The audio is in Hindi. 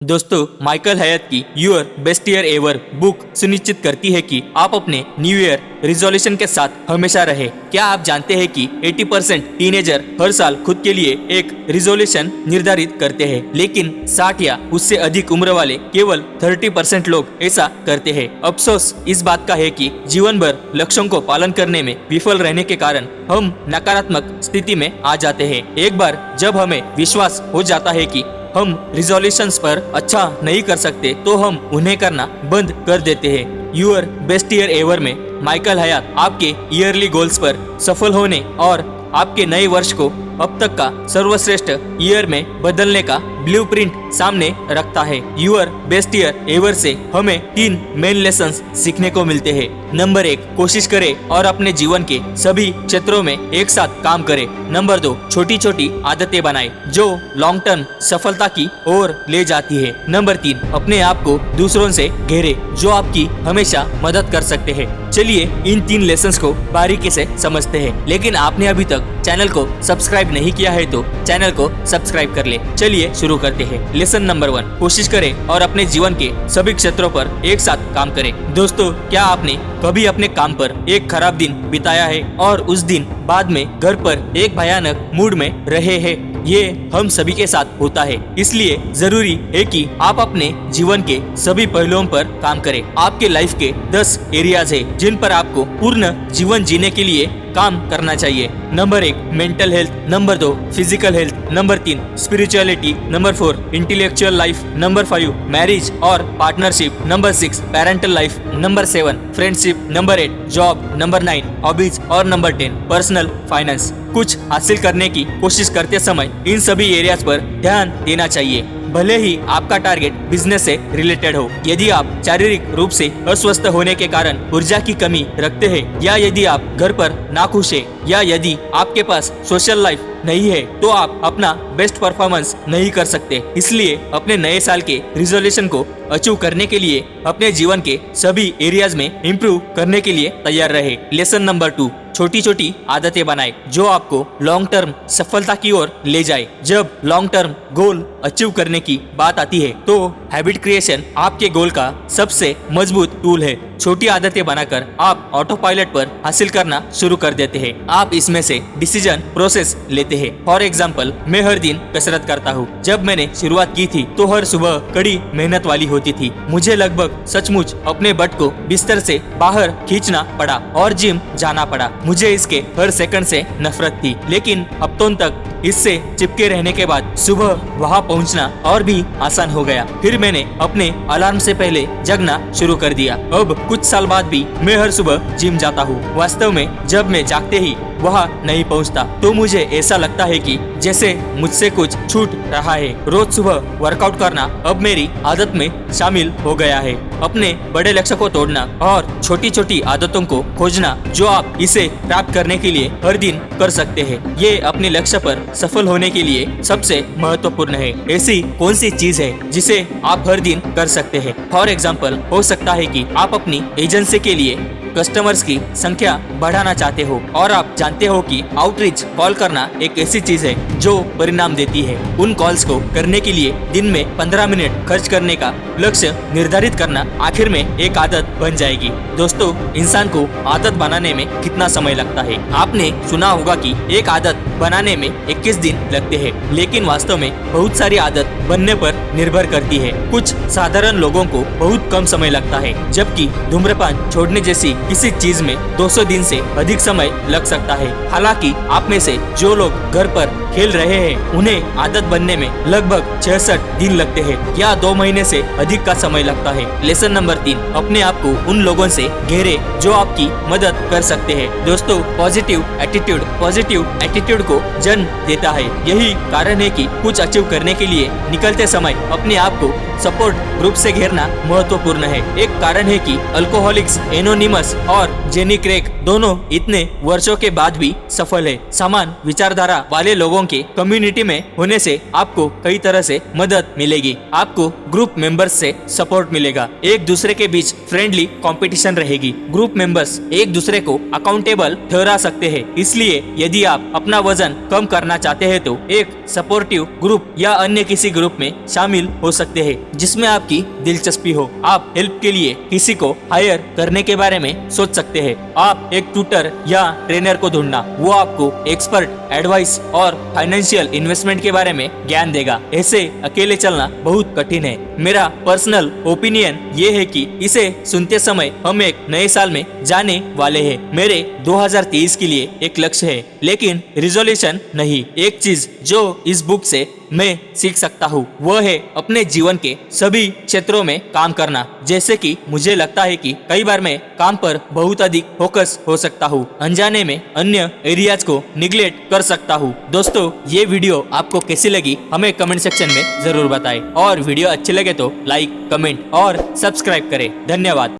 दोस्तों, माइकल हयात की your best year ever book सुनिश्चित करती है कि आप अपने न्यू ईयर रिजोल्यूशन के साथ हमेशा रहे। क्या आप जानते हैं कि 80% टीनेजर हर साल खुद के लिए एक रिजोल्यूशन निर्धारित करते हैं, लेकिन 60 या उससे अधिक उम्र वाले केवल 30% लोग ऐसा करते हैं। अफसोस इस बात का है कि जीवन भर लक्ष्यों को पालन करने में विफल रहने के कारण हम नकारात्मक स्थिति में आ जाते हैं। एक बार जब हमें विश्वास हो जाता है कि हम रिजोल्यूशंस पर अच्छा नहीं कर सकते, तो हम उन्हें करना बंद कर देते हैं। यूर बेस्ट ईयर एवर में माइकल हयात आपके ईयरली गोल्स पर सफल होने और आपके नए वर्ष को अब तक का सर्वश्रेष्ठ ईयर में बदलने का ब्लूप्रिंट सामने रखता है। यूर बेस्ट ईयर एवर से हमें 3 मेन लेसन्स सीखने को मिलते हैं। नंबर 1, कोशिश करें और अपने जीवन के सभी क्षेत्रों में एक साथ काम करें। नंबर 2, छोटी छोटी आदतें बनाएं जो लॉन्ग टर्म सफलता की ओर ले जाती है। नंबर 3, अपने आप को दूसरों से घेरे जो आपकी हमेशा मदद कर सकते हैं। चलिए इन 3 लेसन्स को बारीकी से समझते हैं, लेकिन आपने अभी तक चैनल को सब्सक्राइब नहीं किया है तो चैनल को सब्सक्राइब कर ले। चलिए शुरू करते हैं। लेसन नंबर 1, कोशिश करें और अपने जीवन के सभी क्षेत्रों पर एक साथ काम करें। दोस्तों, क्या आपने कभी अपने काम पर एक खराब दिन बिताया है और उस दिन बाद में घर पर एक भयानक मूड में रहे हैं? ये हम सभी के साथ होता है, इसलिए जरूरी है कि आप अपने जीवन के सभी पहलुओं पर काम करें। आपके लाइफ के 10 एरियाज है जिन पर आपको पूर्ण जीवन जीने के लिए काम करना चाहिए। Number 1, mental health. Number 2, physical health. Number 3, spirituality. Number 4, intellectual life. Number 5, marriage और partnership. Number 6, parental life. Number 7, friendship. Number 8, job. Number 9, hobbies और नंबर 10, पर्सनल फाइनेंस। कुछ हासिल करने की कोशिश करते समय इन सभी एरियाज पर ध्यान देना चाहिए, भले ही आपका टारगेट बिजनेस से रिलेटेड हो। यदि आप शारीरिक रूप से अस्वस्थ होने के कारण ऊर्जा की कमी रखते हैं, या यदि आप घर पर नाखुश हैं, या यदि आपके पास सोशल लाइफ नहीं है, तो आप अपना बेस्ट परफॉर्मेंस नहीं कर सकते। इसलिए अपने नए साल के रिजोल्यूशन को अचीव करने के लिए अपने जीवन के सभी एरियाज में इम्प्रूव करने के लिए तैयार रहे। लेसन नंबर 2, छोटी छोटी आदतें बनाएं जो आपको लॉन्ग टर्म सफलता की ओर ले जाए। जब लॉन्ग टर्म गोल अचीव करने की बात आती है, तो हैबिट क्रिएशन आपके गोल का सबसे मजबूत टूल है। छोटी आदतें बनाकर आप ऑटो पायलट पर हासिल करना शुरू कर देते हैं। आप इसमें से डिसीजन प्रोसेस लेते हैं। फॉर एग्जाम्पल, मैं हर दिन कसरत करता हूँ। जब मैंने शुरुआत की थी तो हर सुबह कड़ी मेहनत वाली होती थी। मुझे लगभग सचमुच अपने बट को बिस्तर से बाहर खींचना पड़ा और जिम जाना पड़ा। मुझे इसके हर सेकंड से नफरत थी, लेकिन हफ्तों तक इससे चिपके रहने के बाद सुबह वहां पहुंचना और भी आसान हो गया। फिर मैंने अपने अलार्म से पहले जगना शुरू कर दिया। अब कुछ साल बाद भी मैं हर सुबह जिम जाता हूँ। वास्तव में जब मैं जागते ही वहाँ नहीं पहुँचता तो मुझे ऐसा लगता है कि जैसे मुझसे कुछ छूट रहा है। रोज सुबह वर्कआउट करना अब मेरी आदत में शामिल हो गया है। अपने बड़े लक्ष्य को तोड़ना और छोटी छोटी आदतों को खोजना जो आप इसे प्राप्त करने के लिए हर दिन कर सकते हैं, ये अपने लक्ष्य पर सफल होने के लिए सबसे महत्वपूर्ण है। ऐसी कौन सी चीज है जिसे आप हर दिन कर सकते हैं? फॉर एग्जाम्पल, हो सकता है कि आप अपनी एजेंसी के लिए कस्टमर्स की संख्या बढ़ाना चाहते हो और आप जानते हो कि आउटरीच कॉल करना एक ऐसी चीज है जो परिणाम देती है। उन कॉल्स को करने के लिए दिन में 15 मिनट खर्च करने का लक्ष्य निर्धारित करना आखिर में एक आदत बन जाएगी। दोस्तों, इंसान को आदत बनाने में कितना समय लगता है? आपने सुना होगा कि एक आदत बनाने में 21 दिन लगते हैं, लेकिन वास्तव में बहुत सारी आदत बनने पर निर्भर करती है। कुछ साधारण लोगों को बहुत कम समय लगता है, जबकि धूम्रपान छोड़ने जैसी किसी चीज में 200 दिन से अधिक समय लग सकता है। हालांकि आप में से जो लोग घर पर खेल रहे हैं, उन्हें आदत बनने में लगभग 66 दिन लगते हैं या 2 महीने से अधिक का समय लगता है। लेसन नंबर 3, अपने आप को उन लोगों से घेरे जो आपकी मदद कर सकते हैं। दोस्तों, पॉजिटिव एटीट्यूड को जन्म देता है। यही कारण है कि कुछ अचीव करने के लिए निकलते समय अपने आप को सपोर्ट ग्रुप से घेरना महत्वपूर्ण है। एक कारण है कि अल्कोहलिक्स एनोनिमस और जेनी क्रेग दोनों इतने वर्षों के बाद बाद भी सफल है। समान विचारधारा वाले लोगों के कम्युनिटी में होने से आपको कई तरह से मदद मिलेगी। आपको ग्रुप मेंबर्स से सपोर्ट मिलेगा। एक दूसरे के बीच फ्रेंडली कंपटीशन रहेगी। ग्रुप मेंबर्स एक दूसरे को अकाउंटेबल ठहरा सकते हैं। इसलिए यदि आप अपना वजन कम करना चाहते हैं तो एक सपोर्टिव ग्रुप या अन्य किसी ग्रुप में शामिल हो सकते हैं जिसमें आपकी दिलचस्पी हो। आप हेल्प के लिए किसी को हायर करने के बारे में सोच सकते हैं। आप एक ट्यूटर या ट्रेनर को ढूंढना, वो आपको एक्सपर्ट एडवाइस और फाइनेंशियल इन्वेस्टमेंट के बारे में ज्ञान देगा। ऐसे अकेले चलना बहुत कठिन है। मेरा पर्सनल ओपिनियन ये है कि इसे सुनते समय हम एक नए साल में जाने वाले हैं। मेरे 2023 के लिए एक लक्ष्य है लेकिन रिजोल्यूशन नहीं। एक चीज जो इस बुक से मैं सीख सकता हूँ वह है अपने जीवन के सभी क्षेत्रों में काम करना। जैसे कि मुझे लगता है कि कई बार मैं काम पर बहुत अधिक फोकस हो सकता हूँ, अनजाने में अन्य एरियाज को निग्लेक्ट कर सकता हूँ। दोस्तों, ये वीडियो आपको कैसी लगी हमें कमेंट सेक्शन में जरूर बताएं और वीडियो अच्छी लगे तो लाइक, कमेंट और सब्सक्राइब करें। धन्यवाद।